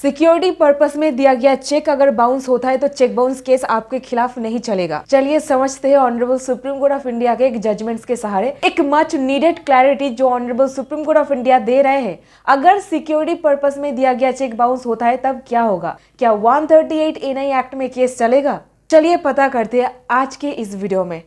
Security purpose में दिया गया चेक अगर बाउंस होता है तो चेक बाउंस केस आपके खिलाफ नहीं चलेगा। चलिए समझते हैं honourable Supreme Court of India के एक जजमेंट्स के सहारे एक मच नीडेड क्लैरिटी जो honourable Supreme Court of India दे रहे हैं। अगर सिक्योरिटी पर्पस में दिया गया चेक बाउंस होता है तब क्या होगा? क्या 138A एक्ट में केस चलेगा? चलिए पता करते हैं आज के इस वीडियो में।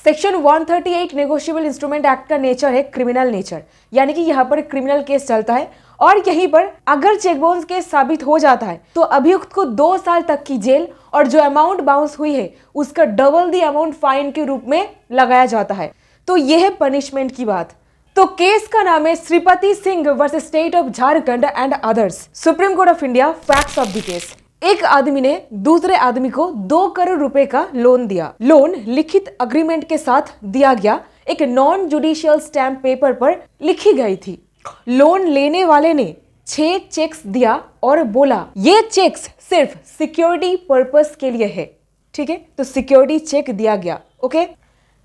सेक्शन 138 नेगोशिएबल इंस्ट्रूमेंट एक्ट का नेचर है क्रिमिनल नेचर, यानी कि यहाँ पर क्रिमिनल केस चलता है और यहीं पर अगर चेक बाउंस केस साबित हो जाता है तो अभियुक्त को 2 साल तक की जेल और जो अमाउंट बाउंस हुई है उसका डबल दी अमाउंट फाइन के रूप में लगाया जाता है। तो यह है पनिशमेंट की बात। तो केस का नाम है Shripati Singh versus state of Jharkhand and others, supreme Court of India. Facts of the case. एक आदमी ने दूसरे आदमी को 2 करोड़ रुपए का लोन दिया। लोन लिखित अग्रीमेंट के साथ दिया गया, एक नॉन जुडिशियल स्टैम्प पेपर पर लिखी गई थी। लोन लेने वाले ने 6 चेक्स दिया और बोला ये चेक्स सिर्फ सिक्योरिटी पर्पस के लिए है। ठीक है, तो सिक्योरिटी चेक दिया गया। ओके,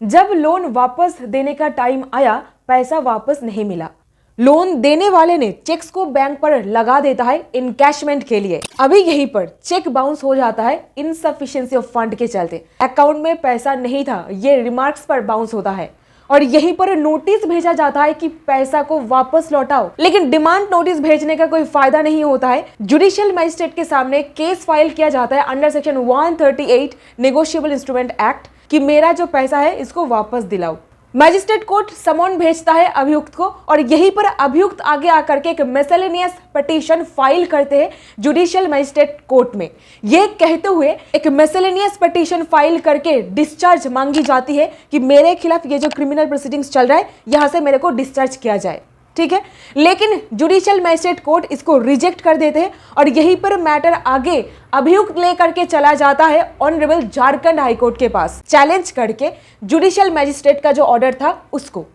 जब लोन वापस देने का टाइम आया पैसा वापस नहीं मिला। लोन देने वाले ने चेक्स को बैंक पर लगा देता है इनकैशमेंट के लिए। अभी यहीं पर चेक बाउंस हो जाता है इनसफिशिएंसी ऑफ फंड के चलते। अकाउंट में पैसा नहीं था, ये रिमार्क्स पर बाउंस होता है और यहीं पर नोटिस भेजा जाता है कि पैसा को वापस लौटाओ। लेकिन डिमांड नोटिस भेजने का कोई फायदा नहीं होता है। जुडिशियल मजिस्ट्रेट के सामने केस फाइल किया जाता है under section 138 negotiable instrument act कि मेरा जो पैसा है इसको वापस दिलाओ। मजिस्ट्रेट कोर्ट समन भेजता है अभियुक्त को और यहीं पर अभियुक्त आगे आकर के एक मिसलेनियस पिटीशन फाइल करते हैं जुडिशियल मजिस्ट्रेट कोर्ट में। ये कहते हुए एक मिसलेनियस पिटीशन फाइल करके डिस्चार्ज मांगी जाती है कि मेरे खिलाफ ये जो क्रिमिनल प्रोसीडिंग्स चल रहा है यहां से मेरे को डिस्चार्ज किया जाए। ठीक है, लेकिन जुडिशियल मजिस्ट्रेट कोर्ट इसको रिजेक्ट कर देते हैं और यहीं पर मैटर आगे अभियुक्त लेकर के चला जाता है ऑनरेबल झारखंड हाई कोर्ट के पास, चैलेंज करके जुडिशियल मजिस्ट्रेट का जो ऑर्डर था उसको।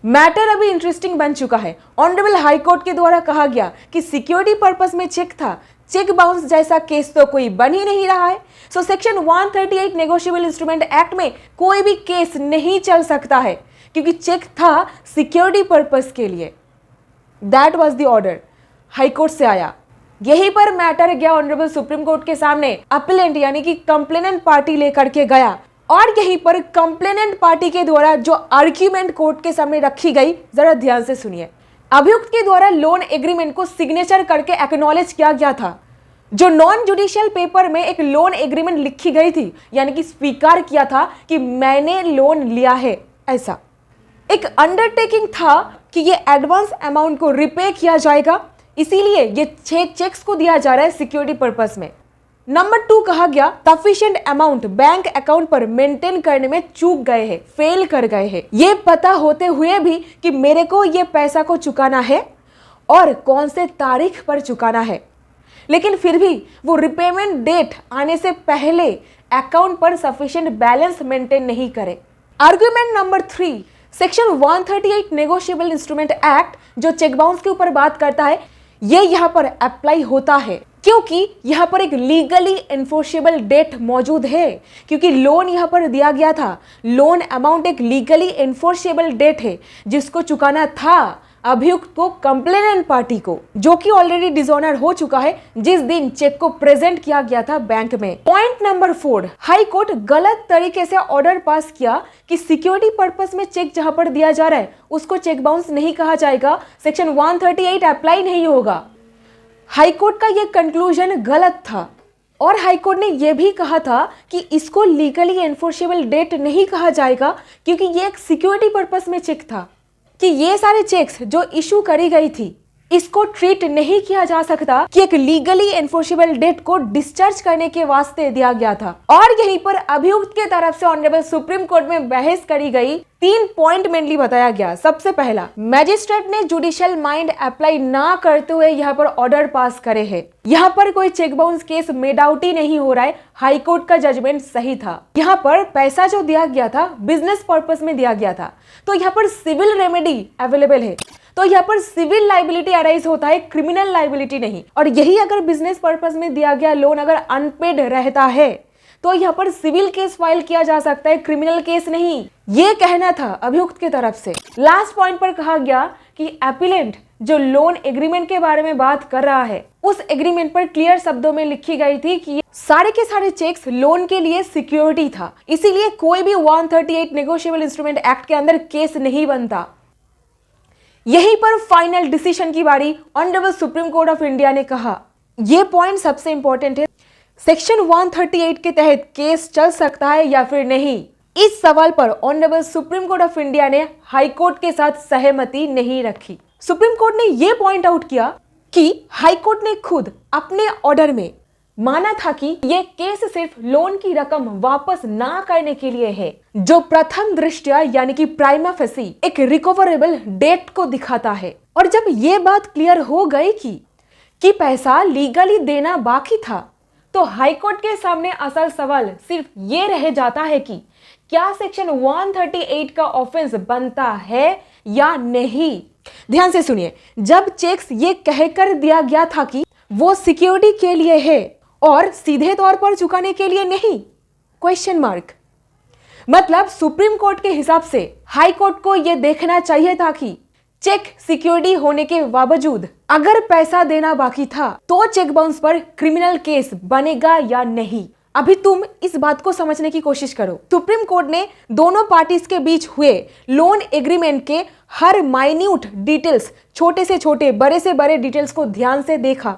मैटर अभी इंटरेस्टिंग बन चुका है। ऑनरेबल हाई कोर्ट के द्वारा कहा गया कि सिक्योरिटी पर्पस में चेक था, चेक बाउंस जैसा केस तो कोई बन ही नहीं रहा है। So section 138 negotiable instrument act में कोई भी केस नहीं चल सकता है क्योंकि चेक था सिक्योरिटी पर्पस के लिए। That was the order, high court से आया। यहीं पर मैटर गया ऑनरेबल सुप्रीम कोर्ट के सामने। अपेलेंट यानी कि कंप्लेनेंट पार्टी लेकर के गया और यहीं पर कंप्लेनेंट पार्टी के द्वारा जो आर्ग्यूमेंट कोर्ट के सामने रखी गई जरा ध्यान से सुनिए। अभियुक्त के द्वारा लोन एग्रीमेंट को सिग्नेचर करके एक्नॉलेज किया गया था। जो नॉन जुडिशियल पेपर में एक लोन एग्रीमेंट लिखी गई थी, यानी कि स्वीकार किया था कि मैंने लोन लिया है, ऐसा एक अंडरटेकिंग था कि ये एडवांस अमाउंट को रिपे किया जाएगा, इसीलिए ये 6 चेक्स को दिया जा रहा है सिक्योरिटी पर्पस में। नंबर 2 कहा गया सफिशिएंट अमाउंट बैंक अकाउंट पर मेंटेन करने में चूक गए हैं, फेल कर गए हैं। ये पता होते हुए भी कि मेरे को ये पैसा को चुकाना है और कौन से तारीख पर चुकाना है, लेकिन फिर भी वो रिपेमेंट डेट आने से पहले अकाउंट पर सफिशिएंट बैलेंस मेंटेन नहीं करे। Argument number 3, section 138 negotiable instrument act जो चेक बाउंस के ऊपर बात करता है ये यहाँ पर अप्लाई होता है क्योंकि यहाँ पर एक लीगली एनफोर्सेबल डेट मौजूद है, क्योंकि लोन यहाँ पर दिया गया था। लोन अमाउंट एक लीगली एनफोर्सेबल डेट है जिसको चुकाना था अभियुक्त को कंप्लेनेंट पार्टी को, जो कि ऑलरेडी डिसऑनर हो चुका है जिस दिन चेक को प्रेजेंट किया गया था बैंक में। पॉइंट नंबर 4, हाई कोर्ट गलत तरीके से ऑर्डर पास किया कि सिक्योरिटी पर्पस में चेक जहां पर दिया जा रहा है उसको चेक बाउंस नहीं कहा जाएगा, सेक्शन 138 अप्लाई नहीं होगा। हाई कोर्ट का यह कंक्लूजन गलत था और हाई कोर्ट ने यह भी कहा था कि इसको लीगली एनफोर्सेबल डेट नहीं कहा जाएगा क्योंकि ये एक सिक्योरिटी पर्पस में चेक था, कि ये सारे चेक्स जो इशू करी गई थी इसको ट्रीट नहीं किया जा सकता कि एक लीगली एनफोर्सेबल डेट को डिस्चार्ज करने के वास्ते दिया गया था। और यहीं पर अभियुक्त के तरफ से ऑनरेबल सुप्रीम कोर्ट में बहस करी गई। 3 पॉइंट मेनली बताया गया। सबसे पहला, मैजिस्ट्रेट ने जुडिशियल माइंड अप्लाई ना करते हुए यहाँ पर ऑर्डर पास करे हैं। यहाँ पर कोई cheque bounce case made out ही नहीं हो रहा है। हाई कोर्ट का जजमेंट सही था। यहाँ पर पैसा जो दिया गया था बिजनेस पर्पस में दिया गया था, तो यहाँ पर सिविल रेमेडी अवेलेबल है, तो यहाँ पर सिविल लाइबिलिटी अराइज होता है, क्रिमिनल लाइबिलिटी नहीं। और यही अगर बिजनेस पर्पस में दिया गया लोन अगर अनपेड रहता है तो यहाँ पर सिविल केस फाइल किया जा सकता है, क्रिमिनल केस नहीं। ये कहना था अभियुक्त की तरफ से। लास्ट पॉइंट पर कहा गया कि एपिलेंट जो लोन एग्रीमेंट के बारे में बात कर रहा है, उस एग्रीमेंट पर क्लियर शब्दों में लिखी गई थी कि सारे के सारे चेक्स लोन के लिए सिक्योरिटी था, इसीलिए कोई भी 138 नेगोशिएबल इंस्ट्रूमेंट एक्ट के अंदर केस नहीं बनता। यहीं पर फाइनल डिसीजन की बारी honourable Supreme Court of India ने कहा। यह पॉइंट सबसे इंपॉर्टेंट है, सेक्शन 138 के तहत केस चल सकता है या फिर नहीं। इस सवाल पर honourable Supreme Court of India ने हाई कोर्ट के साथ सहमति नहीं रखी। सुप्रीम कोर्ट ने यह पॉइंट आउट किया कि हाई कोर्ट ने खुद अपने ऑर्डर में माना था कि यह केस सिर्फ लोन की रकम वापस ना करने के लिए है, जो प्रथम दृष्टया यानी कि प्राइमा फेसी एक रिकवरेबल डेट को दिखाता है। और जब यह बात क्लियर हो गई कि पैसा लीगली देना बाकी था, तो हाई कोर्ट के सामने असल सवाल सिर्फ ये रह जाता है कि क्या सेक्शन 138 का ऑफेंस बनता है या नहीं। ध्यान से सुनिए, जब चेक्स ये कहकर दिया गया था कि वो सिक्योरिटी के लिए है और सीधे तौर पर चुकाने के लिए नहीं, क्वेश्चन मार्क, मतलब सुप्रीम कोर्ट के हिसाब से हाई कोर्ट को यह देखना चाहिए था कि चेक सिक्योरिटी होने के बावजूद अगर पैसा देना बाकी था तो चेक बाउंस पर क्रिमिनल केस बनेगा या नहीं। अभी तुम इस बात को समझने की कोशिश करो। सुप्रीम कोर्ट ने दोनों पार्टीज के बीच हुए लोन एग्रीमेंट के हर माइन्यूट डिटेल्स, छोटे से छोटे बड़े से बड़े डिटेल्स को ध्यान से देखा,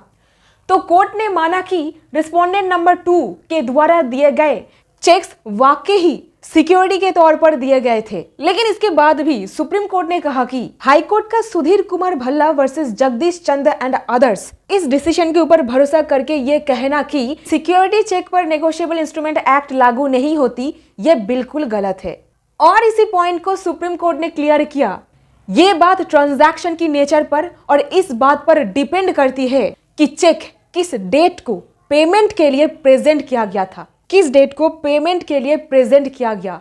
तो कोर्ट ने माना कि रिस्पोंडेंट नंबर 2 के द्वारा दिए गए चेक्स वाकई ही सिक्योरिटी के तौर पर दिए गए थे। लेकिन इसके बाद भी सुप्रीम कोर्ट ने कहा कि हाई कोर्ट का Sudhir Kumar Bhalla versus Jagdish Chandra and others इस डिसीजन के ऊपर भरोसा करके ये कहना कि सिक्योरिटी चेक पर नेगोशिएबल इंस्ट्रूमेंट एक्ट लागू नहीं होती, ये बिल्कुल गलत है। और इसी पॉइंट को सुप्रीम कोर्ट ने क्लियर किया। ये बात ट्रांजैक्शन की नेचर पर और इस बात पर डिपेंड करती है कि चेक किस डेट को पेमेंट के लिए प्रेजेंट किया गया था, किस डेट को पेमेंट के लिए प्रेजेंट किया गया।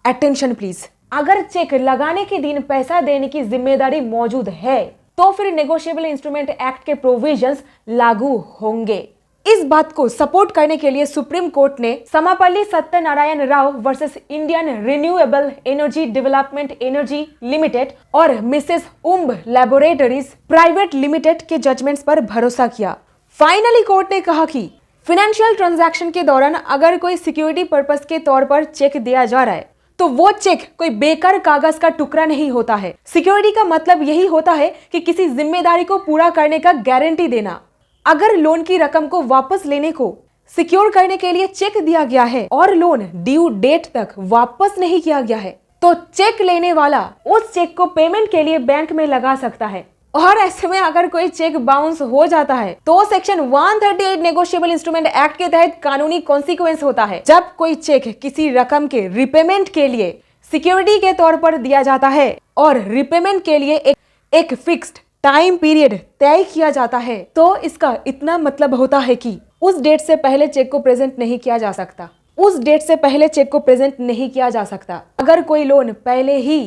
अटेंशन प्लीज, अगर चेक लगाने के दिन पैसा देने की जिम्मेदारी मौजूद है तो फिर नेगोशिएबल इंस्ट्रूमेंट एक्ट के प्रोविजंस लागू होंगे। इस बात को सपोर्ट करने के लिए सुप्रीम कोर्ट ने Samapalli Satyanarayana Rao versus Indian renewable energy development energy limited और मिसेस उम्ब लैबोरेटरीज प्राइवेट लिमिटेड के जजमेंट्स पर भरोसा किया। फाइनली कोर्ट ने कहा कि फाइनेंशियल ट्रांजैक्शन के दौरान अगर कोई सिक्योरिटी पर्पस के तौर पर चेक दिया जा रहा है तो वो चेक कोई बेकार कागज का टुकड़ा नहीं होता है। सिक्योरिटी का मतलब यही होता है कि किसी जिम्मेदारी को पूरा करने का गारंटी देना। अगर लोन की रकम को वापस लेने को सिक्योर करने के लिए चेक दिया गया है और लोन ड्यू डेट तक वापस नहीं किया गया है, तो चेक लेने वाला उस चेक को पेमेंट के लिए बैंक में लगा सकता है। और ऐसे में अगर कोई चेक बाउंस हो जाता है तो सेक्शन 138 नेगोशिएबल इंस्ट्रूमेंट एक्ट के तहत कानूनी कॉन्सिक्वेंस होता है। जब कोई चेक किसी रकम के रिपेमेंट के लिए सिक्योरिटी के तौर पर दिया जाता है और रिपेमेंट के लिए एक फिक्स्ड टाइम पीरियड तय किया जाता है, तो इसका इतना मतलब होता है कि उस डेट से पहले चेक को प्रेजेंट नहीं किया जा सकता। उस डेट से पहले चेक को प्रेजेंट नहीं किया जा सकता। अगर कोई लोन पहले ही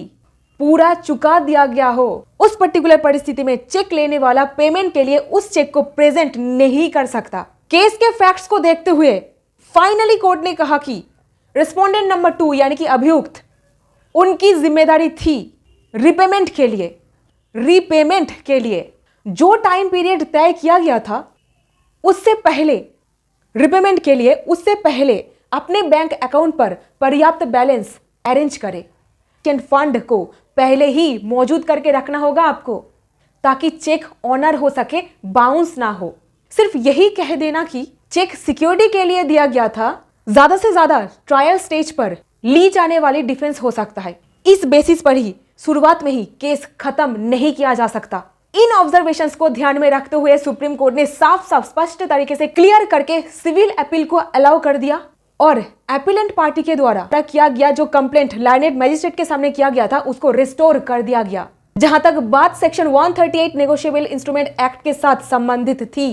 पूरा चुका दिया गया हो, उस पर्टिकुलर परिस्थिति में चेक लेने वाला पेमेंट के लिए उस चेक को प्रेजेंट नहीं कर सकता। केस के फैक्ट्स को देखते हुए फाइनली कोर्ट ने कहा कि रिस्पोंडेंट नंबर 2 यानी कि अभियुक्त, उनकी जिम्मेदारी थी रीपेमेंट के लिए जो टाइम पीरियड तय किया गया था उससे पहले, रिपेमेंट के लिए उससे पहले अपने बैंक अकाउंट पर पर्याप्त बैलेंस अरेंज करें। फंड को पहले ही मौजूद करके रखना होगा आपको, ताकि चेक ऑनर हो सके, बाउंस ना हो। सिर्फ यही कह देना कि चेक सिक्योरिटी के लिए दिया गया था, ज्यादा से ज्यादा ट्रायल स्टेज पर ली जाने वाली डिफेंस हो सकता है। इस बेसिस पर ही शुरुआत में ही केस खत्म नहीं किया जा सकता। इन ऑब्जर्वेशंस को ध्यान में रखते हुए सुप्रीम कोर्ट ने साफ साफ स्पष्ट तरीके से क्लियर करके सिविल अपील को अलाउ कर दिया और एपिलेंट पार्टी के द्वारा किया गया जो कंप्लेंट लर्नेड मजिस्ट्रेट के सामने किया गया था उसको रिस्टोर कर दिया गया। जहां तक बात सेक्शन 138 नेगोशिएबल इंस्ट्रूमेंट एक्ट के साथ संबंधित थी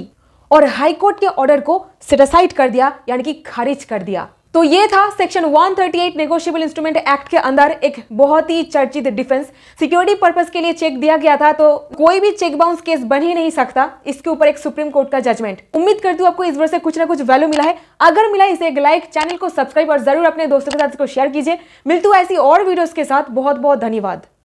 और हाई कोर्ट के ऑर्डर को सेट असाइड कर दिया, यानी कि खारिज कर दिया। तो ये था सेक्शन 138 नेगोशिएबल इंस्ट्रूमेंट एक्ट के अंदर एक बहुत ही चर्चित डिफेंस। सिक्योरिटी पर्पस के लिए चेक दिया गया था तो कोई भी चेक बाउंस केस बन ही नहीं सकता। इसके ऊपर एक सुप्रीम कोर्ट का जजमेंट। उम्मीद करती हूँ आपको इस वीडियो से कुछ ना कुछ वैल्यू मिला है। अगर मिला इसे एक लाइक, चैनल को सब्सक्राइब और जरूर अपने दोस्तों के साथ इसको शेयर कीजिए। मिलती हूँ ऐसी और वीडियोस के साथ। बहुत बहुत धन्यवाद।